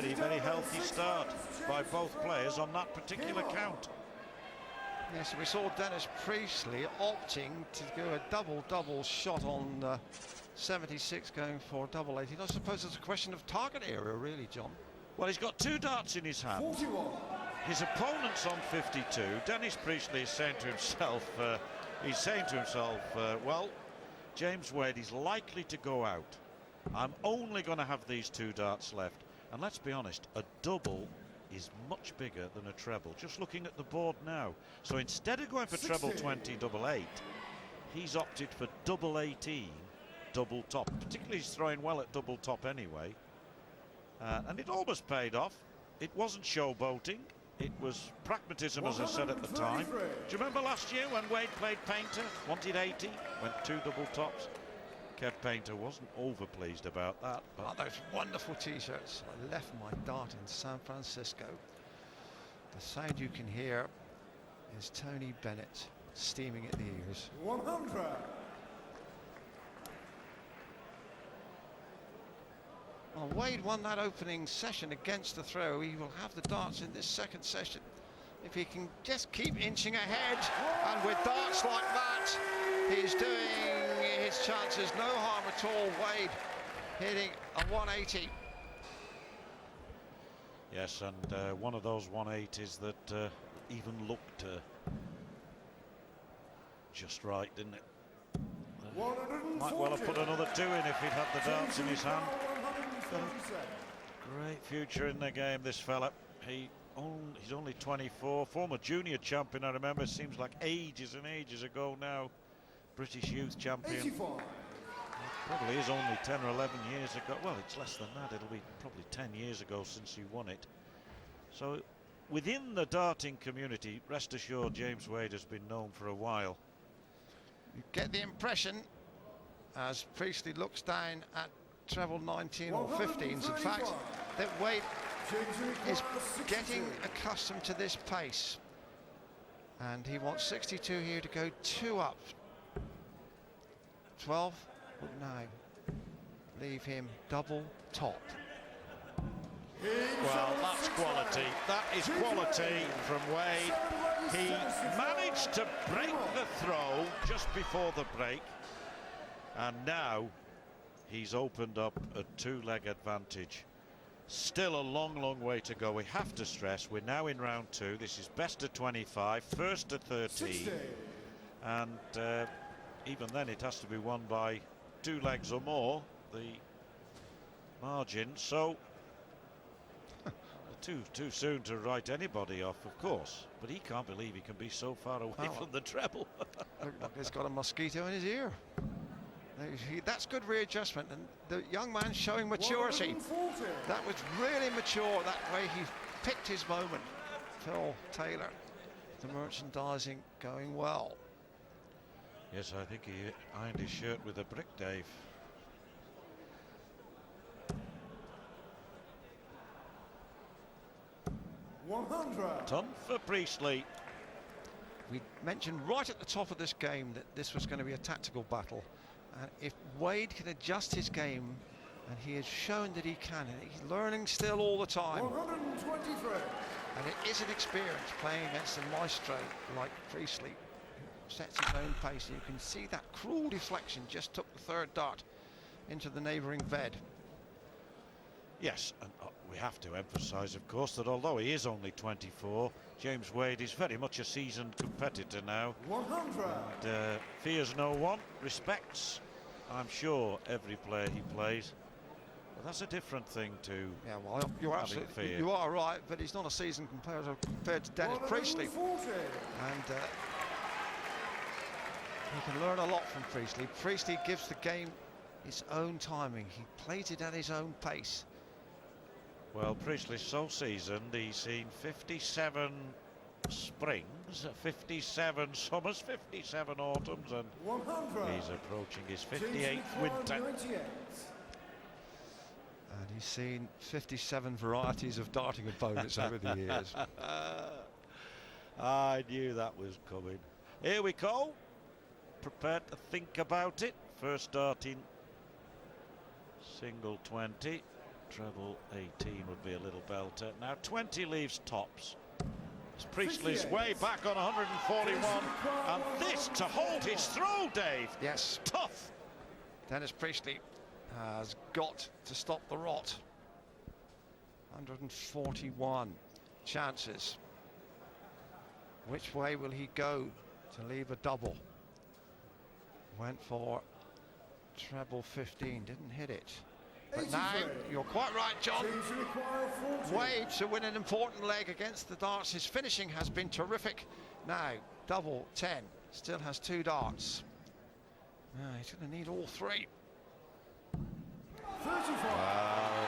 very, very healthy start by both players on that particular count. Yes, we saw Dennis Priestley opting to go a double shot on 76, going for double 18. I suppose it's a question of target area, really, John. Well, he's got 2 darts in his hand. 41. His opponent's on 52. Dennis Priestley is saying to himself, well, James Wade is likely to go out. I'm only going to have these 2 darts left. And let's be honest, a double is much bigger than a treble. Just looking at the board now. So instead of going for 60. treble 20, double 8, he's opted for double 18, double top. Particularly he's throwing well at double top anyway. And it almost paid off. It wasn't showboating. It was pragmatism, as I said at the time. Do you remember last year when Wade played Painter, wanted 80, went 2 double tops? Kev Painter wasn't overpleased about that. But those wonderful t-shirts. I left my dart in San Francisco. The sound you can hear is Tony Bennett steaming at the ears. 100. Well, Wade won that opening session against the throw. He will have the darts in this second session if he can just keep inching ahead. And with darts like that, he's doing his chances no harm at all. Wade hitting a 180. Yes, and one of those 180s that even looked just right, didn't it? Might well have put another 2 in if he'd had the darts in his hand. Great future in the game, this fella. He's only 24, former junior champion, I remember. Seems like ages and ages ago now. British youth champion. 85. Probably is only 10 or 11 years ago. Well, it's less than that. It'll be probably 10 years ago since he won it. So within the darting community, rest assured, James Wade has been known for a while. You get the impression, as Priestley looks down at treble 19 or 15s, in fact, that Wade is getting accustomed to this pace. And he wants 62 here to go 2 up. 12 would now leave him double top. Well, that's quality. That is quality from Wade. He managed to break the throw just before the break, and now he's opened up a 2-leg advantage. Still a long way to go. We have to stress we're now in round 2. This is best of 25, first to 13, and even then it has to be won by 2 legs or more, the margin. So too soon to write anybody off, of course, but he can't believe he can be so far away from the treble. Look like he's got a mosquito in his ear. That's good readjustment, and the young man showing maturity. That was really mature, that way he picked his moment. Phil Taylor, the merchandising going well. Yes, I think he ironed his shirt with a brick, Dave. Ton for Priestley. We mentioned right at the top of this game that this was going to be a tactical battle, and if Wade can adjust his game, and he has shown that he can, and he's learning still all the time. 123. And it is an experience playing against a maestro like Priestley, who sets his own pace. And you can see that cruel deflection just took the 3rd dart into the neighbouring Ved. Yes, and we have to emphasise, of course, that although he is only 24, James Wade is very much a seasoned competitor now. 100. And fears no one, respects, I'm sure, every player he plays. But that's a different thing to you're absolutely, you are right, but he's not a seasoned competitor compared to Dennis Priestley. And he can learn a lot from Priestley. Priestley gives the game his own timing. He plays it at his own pace. Well, Priestley's so seasoned, he's seen 57 springs, 57 summers, 57 autumns, and 100. he's approaching his 58th winter. And he's seen 57 varieties of darting opponents over the years. I knew that was coming. Here we go. Prepared to think about it. First darting single 20. treble 18 would be a little belter. Now 20 leaves tops. Priestley's way back on 141, and this to hold his throw, Dave. Yes. Tough. Dennis Priestley has got to stop the rot. 141 chances. Which way will he go to leave a double? Went for treble 15, didn't hit it. But now, you're quite right, John. Wade to win an important leg against the darts. His finishing has been terrific. Now, double 10, still has 2 darts. He's going to need all 3. 35. Well,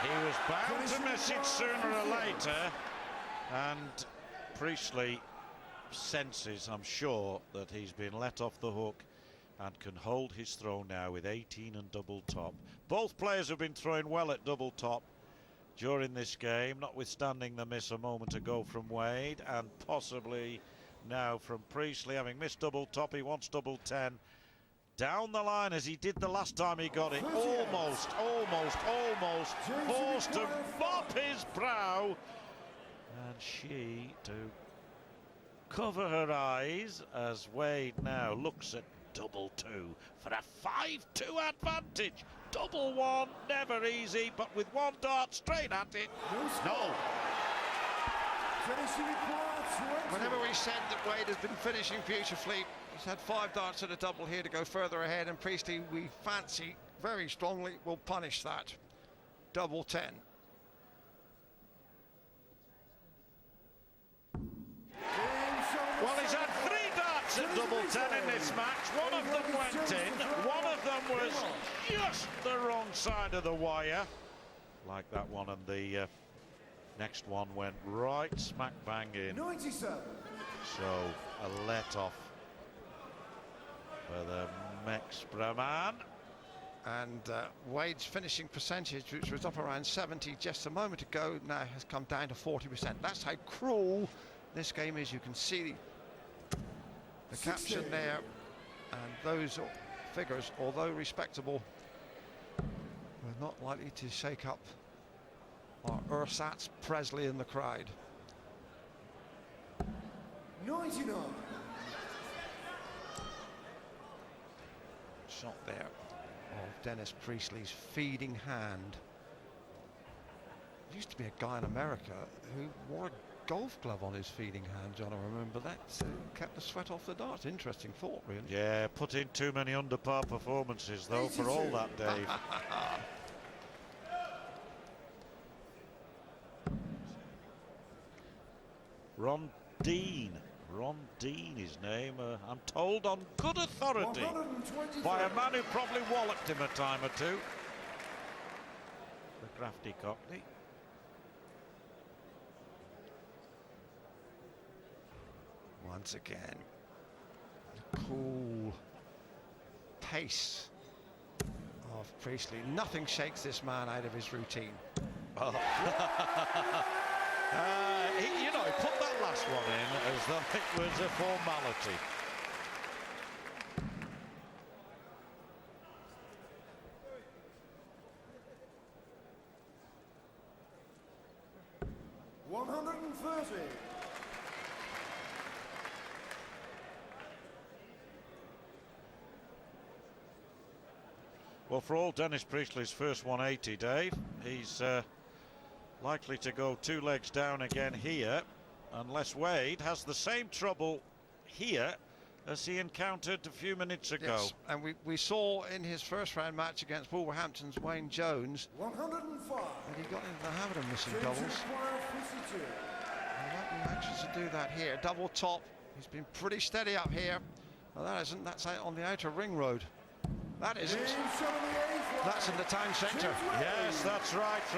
he was bound to miss it sooner or later, and Priestley senses, I'm sure, that he's been let off the hook and can hold his throw now with 18 and double top. Both players have been throwing well at double top during this game, notwithstanding the miss a moment ago from Wade, and possibly now from Priestley. Having missed double top, he wants double 10. Down the line as he did the last time he got it. Almost forced to mop his brow. And she to cover her eyes as Wade now looks at double 2 for a 5-2 advantage. Double 1, never easy, but with 1 dart straight at it. No. Whenever we said that Wade has been finishing beautifully, he's had 5 darts at a double here to go further ahead, and Priestley, we fancy very strongly, will punish that. Double 10. Well, he's had 3 darts at double 10 in this match. One of them went in, one of them was just the wrong side of the wire, like that one, and the next one went right smack bang in. 97. So a let off for the Mexborough man. And Wade's finishing percentage, which was up around 70 just a moment ago, now has come down to 40%. That's how cruel this game is. You can see the caption there, and those figures, although respectable, are not likely to shake up our ersatz Priestley in the crowd. 99. Shot there of Dennis Priestley's feeding hand. There used to be a guy in America who wore a golf glove on his feeding hand, John. I remember that. Kept the sweat off the darts. Interesting thought, really. Yeah, put in too many under par performances though for all that, Dave. Ron Dean his name, I'm told on good authority by a man who probably walloped him a time or two. The crafty Cockney. Once again, the cool pace of Priestley. Nothing shakes this man out of his routine. Oh. You know, he put that last one in as though it was a formality. Well, for all Dennis Priestley's first 180, Dave, he's likely to go 2 legs down again here, unless Wade has the same trouble here as he encountered a few minutes ago. Yes, and we saw in his first round match against Wolverhampton's Wayne Jones 105. that he got into the habit of missing doubles. He might be anxious to do that here. Double top. He's been pretty steady up here. Well, that isn't. That's out on the outer ring road. That isn't. That's in the town centre. Yes, that's right.